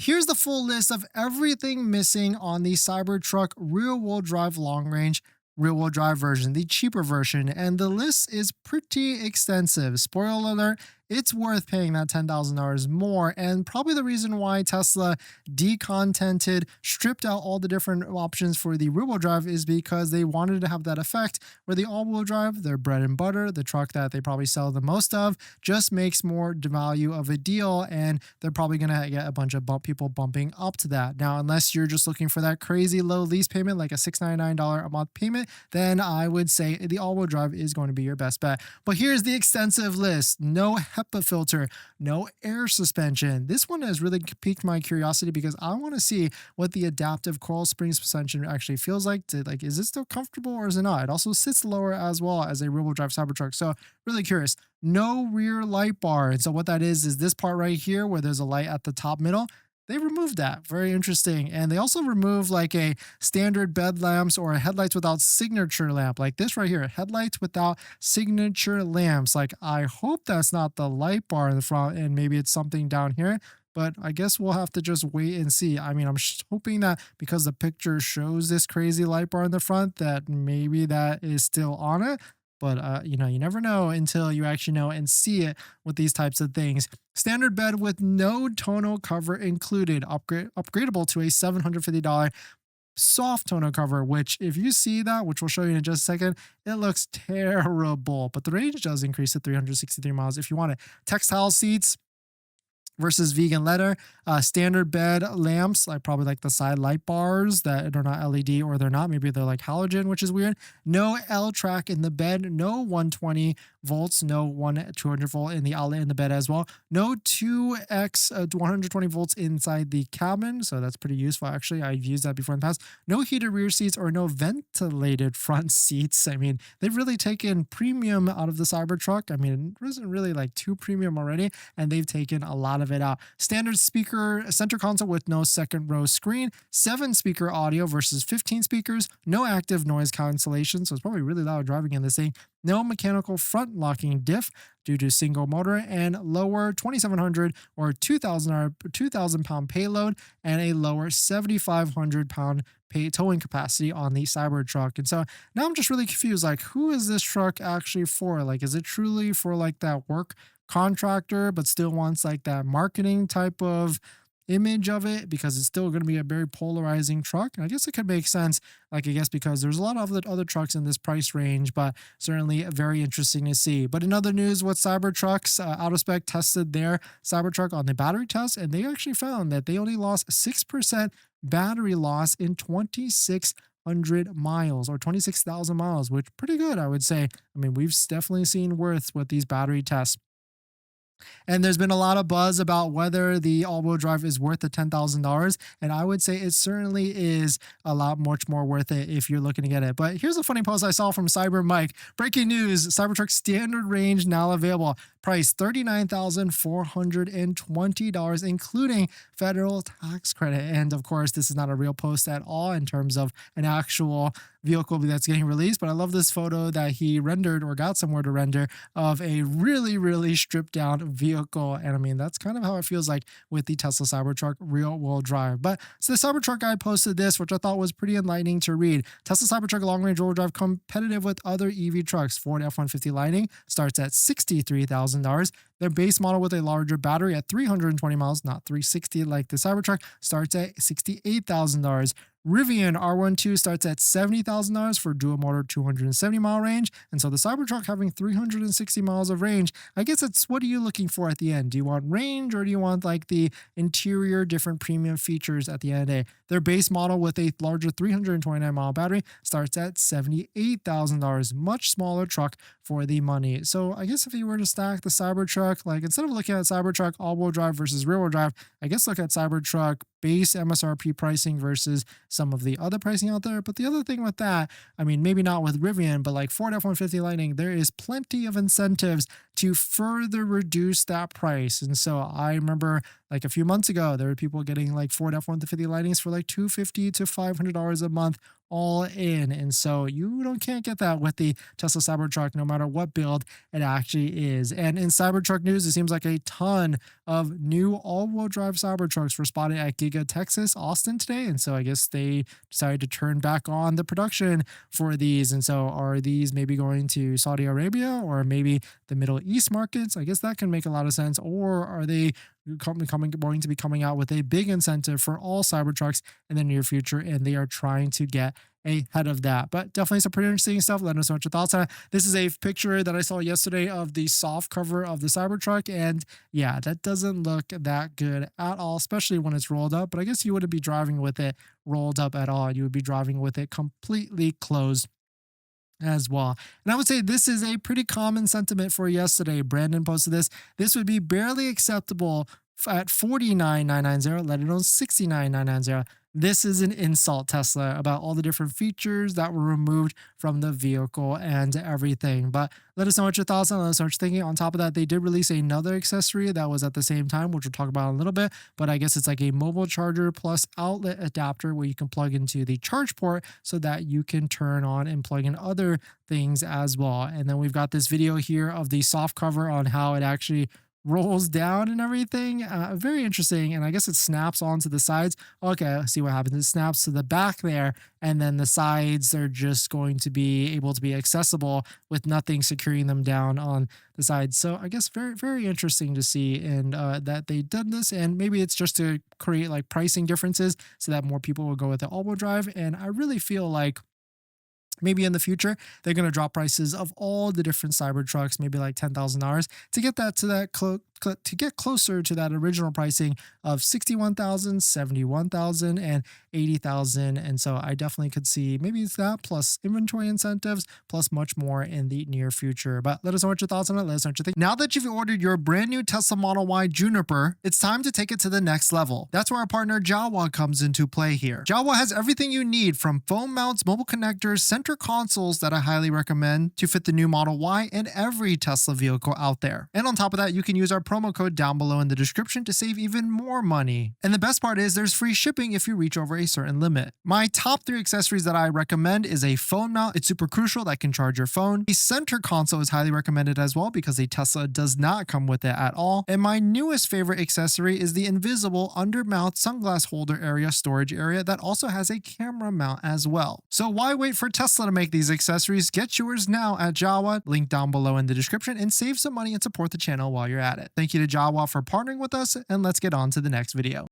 Here's the full list of everything missing on the Cybertruck rear-wheel drive long-range rear-wheel drive version, the cheaper version, and the list is pretty extensive. Spoiler alert, it's worth paying that $10,000 more, and probably the reason why Tesla decontented, stripped out all the different options for the rear-wheel drive is because they wanted to have that effect where the all-wheel drive, their bread and butter, the truck that they probably sell the most of, just makes more value of a deal, and they're probably going to get a bunch of people bumping up to that. Now, unless you're just looking for that crazy low lease payment, like a $699 a month payment, then I would say the all-wheel drive is going to be your best bet. But here's the extensive list. No HEPA filter, no air suspension. This one has really piqued my curiosity because I want to see what the adaptive coil spring suspension actually feels like. Is it still comfortable or is it not? It also sits lower as well as a rear-wheel drive Cybertruck. So really curious. No rear light bar. And so what that is this part right here where there's a light at the top middle. They removed that. Very interesting. And they also removed like a standard bed lamps or headlights without signature lamp, like this right here, headlights without signature lamps. Like, I hope that's not the light bar in the front and maybe it's something down here. But I guess we'll have to just wait and see. I mean, I'm hoping that because the picture shows this crazy light bar in the front, that maybe that is still on it. But, you never know until you actually know and see it with these types of things. Standard bed with no tonneau cover included, upgradable to a $750 soft tonneau cover, which if you see that, which we'll show you in just a second, it looks terrible. But the range does increase to 363 miles if you want it. Textile seats versus vegan leather, standard bed lamps, like probably like the side light bars that are not LED or they're not, maybe they're like halogen, which is weird. No L track in the bed, no 120 volts, no 200 volt in the outlet in the bed as well. No 2x 120 volts inside the cabin, so that's pretty useful actually. I've used that before in the past. No heated rear seats or no ventilated front seats. I mean, they've really taken premium out of the Cybertruck. I mean, it wasn't really like too premium already, and they've taken a lot of it out. Standard speaker center console with no second row screen, 7 speaker audio versus 15 speakers, no active noise cancellation, so it's probably really loud driving in this thing. No mechanical front locking diff due to single motor, and lower 2,700 or 2,000 pound payload and a lower 7,500 pound towing capacity on the Cybertruck. And so now I'm just really confused. Like, who is this truck actually for? Like, is it truly for like that work contractor, but still wants like that marketing type of image of it because it's still going to be a very polarizing truck? And I guess it could make sense, like, I guess because there's a lot of other trucks in this price range, but certainly very interesting to see. But in other news, with Cybertrucks, Out of Spec tested their Cybertruck on the battery test, and they actually found that they only lost 6% battery loss in 2,600 miles or 26,000 miles, which pretty good, I would say. I mean, we've definitely seen worth with these battery tests. And there's been a lot of buzz about whether the all-wheel drive is worth the $10,000. And I would say it certainly is a lot much more worth it if you're looking to get it. But here's a funny post I saw from Cyber Mike. Breaking news, Cybertruck standard range now available. Price $39,420, including federal tax credit. And of course, this is not a real post at all in terms of an actual vehicle that's getting released. But I love this photo that he rendered or got somewhere to render of a really, really stripped down vehicle. And I mean, that's kind of how it feels like with the Tesla Cybertruck rear-wheel drive. But so the Cybertruck guy posted this, which I thought was pretty enlightening to read. Tesla Cybertruck long-range rear-wheel drive competitive with other EV trucks. Ford F-150 Lightning starts at $63,000. Their base model with a larger battery at 320 miles, not 360 like the Cybertruck, starts at $68,000. Rivian R12 starts at $70,000 for dual motor 270 mile range. And so the Cybertruck having 360 miles of range, I guess it's what are you looking for at the end? Do you want range or do you want like the interior different premium features at the end of the day? Their base model with a larger 329 mile battery starts at $78,000, much smaller truck for the money. So I guess if you were to stack the Cybertruck, like instead of looking at Cybertruck all-wheel drive versus rear-wheel drive, I guess look at Cybertruck base MSRP pricing versus some of the other pricing out there. But the other thing with that, I mean, maybe not with Rivian, but like Ford F-150 Lightning, there is plenty of incentives to further reduce that price. And so I remember like a few months ago, there were people getting like Ford F-150 Lightnings for like $250 to $500 a month all in. And so can't get that with the Tesla Cybertruck, no matter what build it actually is. And in Cybertruck news, it seems like a ton of new all-wheel drive Cybertrucks were spotted at Giga Texas, Austin today. And so I guess they decided to turn back on the production for these. And so are these maybe going to Saudi Arabia or maybe the Middle East markets? I guess that can make a lot of sense. Or are they going to be coming out with a big incentive for all Cybertrucks in the near future, and they are trying to get ahead of that? But definitely some pretty interesting stuff. Let us know what your thoughts are. This is a picture that I saw yesterday of the soft cover of the Cybertruck, and yeah, that doesn't look that good at all, especially when it's rolled up. But I guess you wouldn't be driving with it rolled up at all. You would be driving with it completely closed as well. And I would say this is a pretty common sentiment for yesterday. Brandon posted this. This would be barely acceptable at $49,990, let alone $69,990. This is an insult, Tesla, about all the different features that were removed from the vehicle and everything. But let us know what your thoughts are. Let us know what you're thinking. On top of that, they did release another accessory that was at the same time, which we'll talk about in a little bit. But I guess it's like a mobile charger plus outlet adapter where you can plug into the charge port so that you can turn on and plug in other things as well. And then we've got this video here of the soft cover on how it actually rolls down and everything. Very interesting. And I guess it snaps onto the sides. Okay, let's see what happens. It snaps to the back there, and then the sides are just going to be able to be accessible with nothing securing them down on the sides. So I guess very, very interesting to see, and that they did this, and maybe it's just to create like pricing differences so that more people will go with the all-wheel drive. And I really feel like maybe in the future, they're going to drop prices of all the different Cybertrucks, maybe like $10,000 to get that to that to get closer to that original pricing of $61,000, $71,000, and $80,000. And so I definitely could see maybe it's that plus inventory incentives plus much more in the near future. But let us know what your thoughts on it. Let us know what you think. Now that you've ordered your brand new Tesla Model Y Juniper, it's time to take it to the next level. That's where our partner Jawa comes into play here. Jawa has everything you need, from phone mounts, mobile connectors, center consoles that I highly recommend to fit the new Model Y and every Tesla vehicle out there. And on top of that, you can use our promo code down below in the description to save even more money. And the best part is there's free shipping if you reach over a certain limit. My top 3 accessories that I recommend is a phone mount. It's super crucial that can charge your phone. The center console is highly recommended as well because a Tesla does not come with it at all. And my newest favorite accessory is the invisible under-mount sunglass holder area storage area that also has a camera mount as well. So why wait for Tesla to make these accessories? Get yours now at Jawa, link down below in the description, and save some money and support the channel while you're at it. Thank you to Jawa for partnering with us, and let's get on to the next video.